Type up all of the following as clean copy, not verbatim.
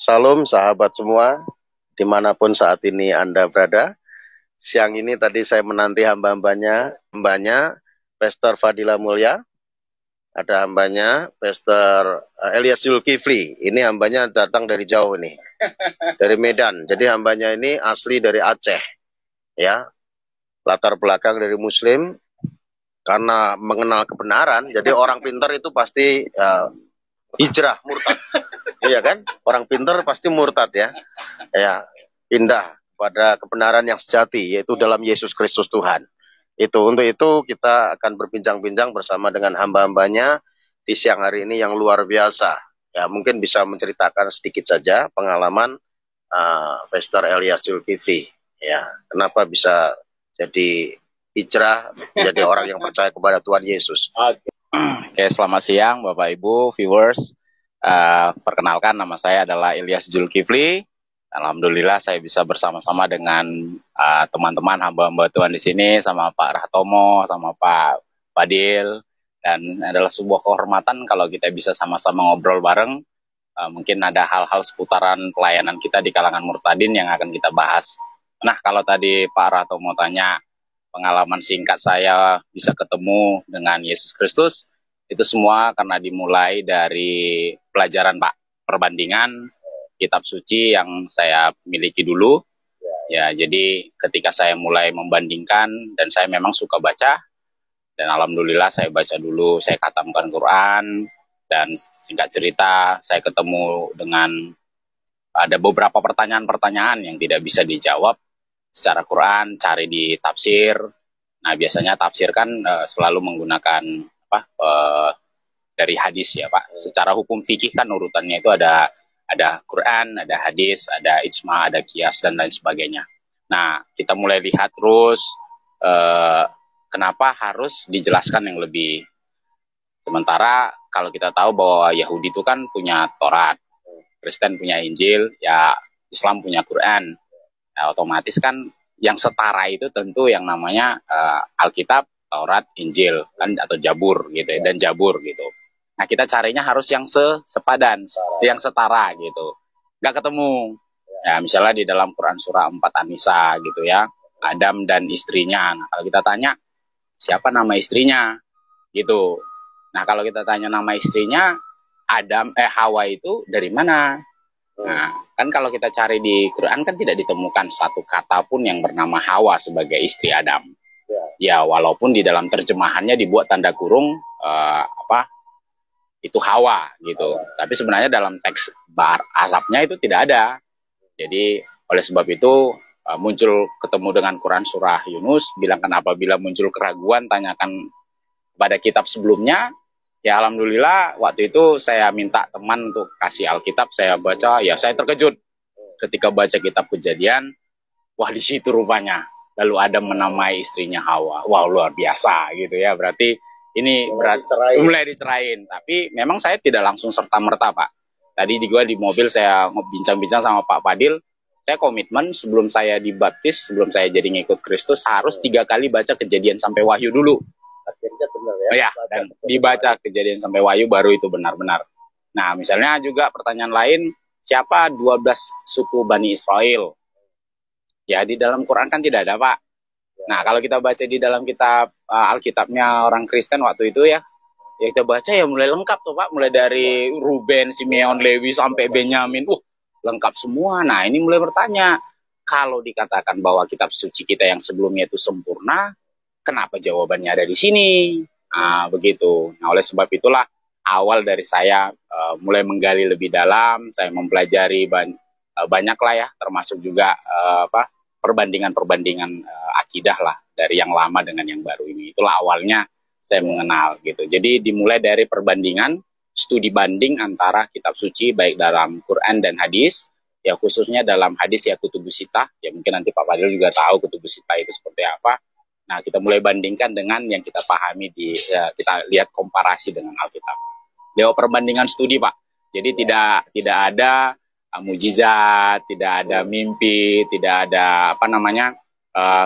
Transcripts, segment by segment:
Salam sahabat semua, dimanapun saat ini Anda berada. Siang ini tadi saya menanti hambanya Pastor Fadila Mulya, ada hambanya Pastor Elias Zulkifli. Ini hambanya datang dari jauh nih, dari Medan. Jadi hambanya ini asli dari Aceh, ya. Latar belakang dari Muslim, karena mengenal kebenaran. Jadi orang pintar itu pasti hijrah, murtad. Iya kan? Orang pintar pasti murtad ya. Ya, pindah pada kebenaran yang sejati, yaitu dalam Yesus Kristus Tuhan. Untuk itu kita akan berbincang-bincang bersama dengan hamba-hambanya di siang hari ini yang luar biasa. Ya, mungkin bisa menceritakan sedikit saja pengalaman Pastor Elias Zulkifli. Ya, kenapa bisa jadi hijrah, menjadi orang yang percaya kepada Tuhan Yesus. Oke, selamat siang Bapak Ibu, viewers. Perkenalkan, nama saya adalah Elias Zulkifli. Alhamdulillah saya bisa bersama-sama dengan teman-teman hamba-hamba Tuhan di sini, sama Pak Rahtomo, sama Pak Fadil, dan adalah sebuah kehormatan kalau kita bisa sama-sama ngobrol bareng. Mungkin ada hal-hal seputaran pelayanan kita di kalangan murtadin yang akan kita bahas. Nah, kalau tadi Pak Rahtomo tanya pengalaman singkat saya bisa ketemu dengan Yesus Kristus, itu semua karena dimulai dari pelajaran Pak, perbandingan kitab suci yang saya miliki dulu. Ya, jadi ketika saya mulai membandingkan, dan saya memang suka baca, dan alhamdulillah saya baca dulu, saya khatamkan Quran, dan singkat cerita saya ketemu dengan ada beberapa pertanyaan-pertanyaan yang tidak bisa dijawab secara Quran, cari di tafsir. Nah, biasanya tafsir kan selalu menggunakan dari hadis ya Pak. Secara hukum fikih kan urutannya itu ada Quran, ada hadis, ada ijma, ada qiyas, dan lain sebagainya. Nah, kita mulai lihat terus kenapa harus dijelaskan yang lebih. Sementara kalau kita tahu bahwa Yahudi itu kan punya Taurat, Kristen punya Injil, ya Islam punya Quran. Nah, otomatis kan yang setara itu tentu yang namanya Alkitab, Taurat, Injil, kan, atau Jabur gitu ya, dan Jabur gitu. Nah, kita carinya harus yang sepadan, yang setara gitu. Nggak ketemu. Ya, misalnya di dalam Quran surah 4 An-Nisa gitu ya, Adam dan istrinya. Nah, kalau kita tanya, siapa nama istrinya? Gitu. Nah, kalau kita tanya nama istrinya, Hawa itu dari mana? Nah, kan kalau kita cari di Quran kan tidak ditemukan satu kata pun yang bernama Hawa sebagai istri Adam. Ya, walaupun di dalam terjemahannya dibuat tanda kurung itu Hawa gitu. Tapi sebenarnya dalam teks Arabnya itu tidak ada. Jadi oleh sebab itu muncul ketemu dengan Quran surah Yunus, bilangkan apabila muncul keraguan tanyakan pada kitab sebelumnya. Ya alhamdulillah waktu itu saya minta teman untuk kasih Alkitab, saya baca, ya saya terkejut ketika baca kitab Kejadian. Wah, di situ rupanya lalu Adam menamai istrinya Hawa. Wah, luar biasa gitu ya. Berarti ini mulai dicerain. Tapi memang saya tidak langsung serta-merta Pak. Tadi di mobil saya bincang-bincang sama Pak Fadil. Saya komitmen sebelum saya dibaptis, sebelum saya jadi ngikut Kristus, harus 3 kali baca Kejadian sampai Wahyu dulu. Akhirnya benar ya. Ya, dan dibaca Kejadian sampai Wahyu baru itu benar-benar. Nah, misalnya juga pertanyaan lain, siapa 12 suku Bani Israel? Ya, di dalam Quran kan tidak ada, Pak. Nah, kalau kita baca di dalam kitab Alkitabnya orang Kristen waktu itu ya kita baca ya mulai lengkap tuh, Pak. Mulai dari Ruben, Simeon, Lewi, sampai Benyamin. Lengkap semua. Nah, ini mulai bertanya, kalau dikatakan bahwa kitab suci kita yang sebelumnya itu sempurna, kenapa jawabannya ada di sini? Nah, begitu. Nah, oleh sebab itulah awal dari saya mulai menggali lebih dalam, saya mempelajari banyak lah ya, termasuk juga perbandingan-perbandingan akidah lah dari yang lama dengan yang baru ini. Itulah awalnya saya mengenal gitu. Jadi dimulai dari perbandingan, studi banding antara kitab suci baik dalam Quran dan hadis, ya khususnya dalam hadis ya Kutubus Sittah, ya mungkin nanti Pak Fadil juga tahu Kutubus Sittah itu seperti apa. Nah, kita mulai bandingkan dengan yang kita pahami kita lihat komparasi dengan Alkitab. Lewat perbandingan studi, Pak. Jadi tidak ada mujizat, tidak ada mimpi, tidak ada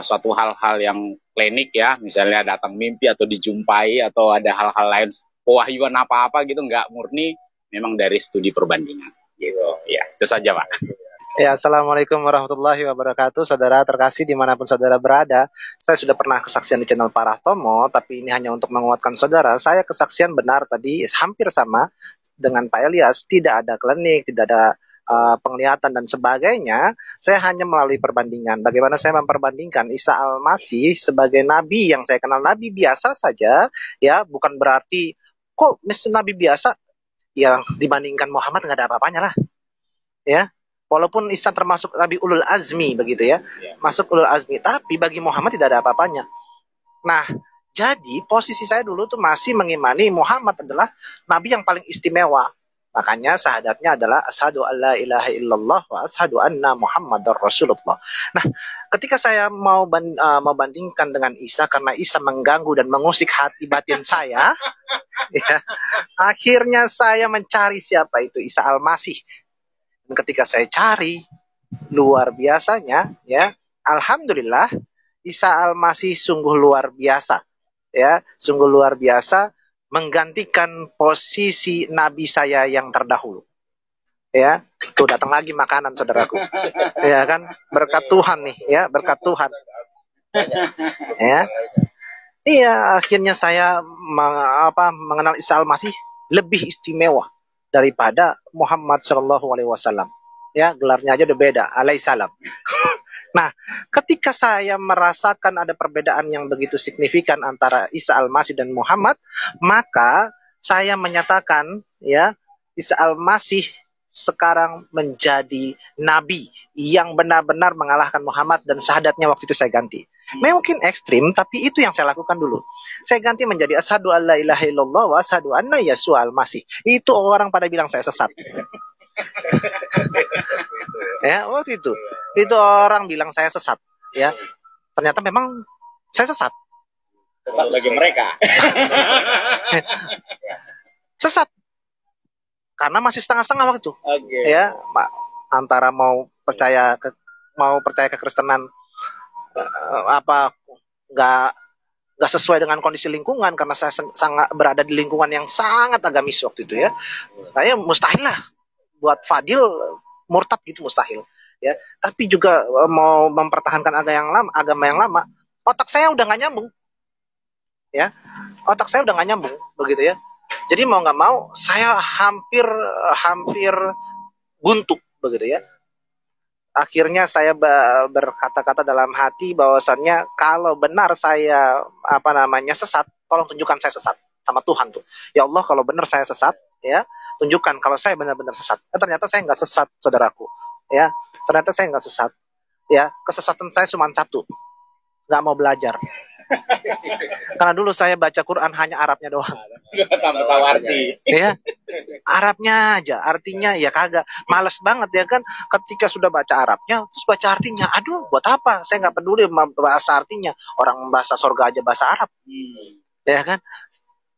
suatu hal-hal yang klinik ya, misalnya datang mimpi atau dijumpai atau ada hal-hal lain pewahyuan apa-apa gitu, nggak, murni memang dari studi perbandingan. gitu. Ya, itu saja Pak. Ya, Assalamualaikum warahmatullahi wabarakatuh. Saudara terkasih dimanapun saudara berada, saya sudah pernah kesaksian di channel Parah Tomo, tapi ini hanya untuk menguatkan saudara. Saya kesaksian benar tadi hampir sama dengan Pak Elias, tidak ada klinik, tidak ada penglihatan dan sebagainya. Saya hanya melalui perbandingan. Bagaimana saya memperbandingkan Isa Al-Masih sebagai nabi yang saya kenal nabi biasa saja, ya, bukan berarti kok nabi biasa yang dibandingkan Muhammad nggak ada apa-apanya lah, ya. Walaupun Isa termasuk Nabi Ulul Azmi begitu ya, masuk Ulul Azmi, tapi bagi Muhammad tidak ada apa-apanya. Nah, jadi posisi saya dulu tuh masih mengimani Muhammad adalah Nabi yang paling istimewa. Makanya syahadatnya adalah asyhadu alla ilaha illallah wa asyhadu anna Muhammadar Rasulullah. Nah, ketika saya mau bandingkan dengan Isa karena Isa mengganggu dan mengusik hati batin saya, ya, akhirnya saya mencari siapa itu Isa Al-Masih. Dan ketika saya cari, luar biasanya, ya, alhamdulillah, Isa Al-Masih sungguh luar biasa, ya, sungguh luar biasa, menggantikan posisi Nabi saya yang terdahulu, ya. Tuh datang lagi makanan saudaraku, ya kan, berkat Tuhan nih, ya, berkat Tuhan, ya. Iya, akhirnya saya mengenal Isa Al-Masih lebih istimewa daripada Muhammad Shallallahu Alaihi Wasallam. Ya, gelarnya aja udah beda, alaihissalam. Nah, ketika saya merasakan ada perbedaan yang begitu signifikan antara Isa Al-Masih dan Muhammad, maka saya menyatakan, ya, Isa Al-Masih sekarang menjadi nabi yang benar-benar mengalahkan Muhammad, dan syahadatnya waktu itu saya ganti. Mungkin ekstrim, tapi itu yang saya lakukan dulu. Saya ganti menjadi asyhadu alla ilaha illallah wa asyhadu anna Yesua Al-Masih. Itu orang pada bilang saya sesat. Ya, waktu itu orang bilang saya sesat, ya. Ternyata memang saya sesat. Sesat bagi mereka. Sesat. Karena masih setengah-setengah waktu itu. Okay. Ya, antara mau percaya ke Kristenan, apa nggak sesuai dengan kondisi lingkungan, karena saya sangat berada di lingkungan yang sangat agamis waktu itu, ya. Saya mustahil lah buat Fadil murtad gitu, mustahil, ya. Tapi juga mau mempertahankan agama yang lama, otak saya udah nggak nyambung, ya. Otak saya udah nggak nyambung begitu, ya. Jadi mau nggak mau saya hampir buntu begitu, ya. Akhirnya saya berkata-kata dalam hati bahwasannya kalau benar saya sesat, tolong tunjukkan saya sesat sama Tuhan tuh. Ya Allah, kalau benar saya sesat, ya, tunjukkan kalau saya benar-benar sesat. Ternyata saya nggak sesat, saudaraku, ya. Ternyata saya nggak sesat, ya. Kesesatan saya cuma satu, nggak mau belajar. Karena dulu saya baca Quran hanya Arabnya doang. Tahu arti. Ya, Arabnya aja, artinya ya kagak. Males banget, ya kan. Ketika sudah baca Arabnya, terus baca artinya. Aduh, buat apa? Saya nggak peduli bahasa artinya. Orang bahasa sorga aja bahasa Arab, ya kan.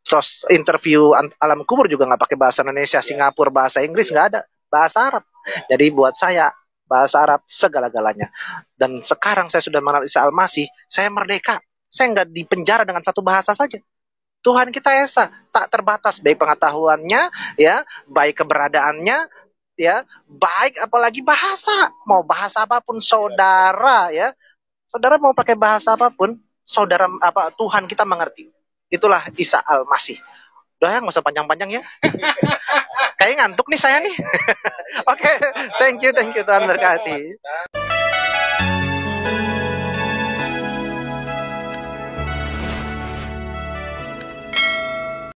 Terus interview alam kubur juga nggak pakai bahasa Indonesia, Singapura bahasa Inggris nggak ada, bahasa Arab. Jadi buat saya bahasa Arab segala-galanya. Dan sekarang saya sudah mengenal Isa Al-Masih, saya merdeka. Saya nggak dipenjara dengan satu bahasa saja. Tuhan kita esa, tak terbatas, baik pengetahuannya, ya, baik keberadaannya, ya, baik apalagi bahasa. Mau bahasa apapun, saudara, ya, saudara mau pakai bahasa apapun, Tuhan kita mengerti. Itulah Isa Al-Masih. Udah ya, nggak usah panjang-panjang, ya. Kayaknya ngantuk nih saya nih. Oke, thank you, Tuhan berkati.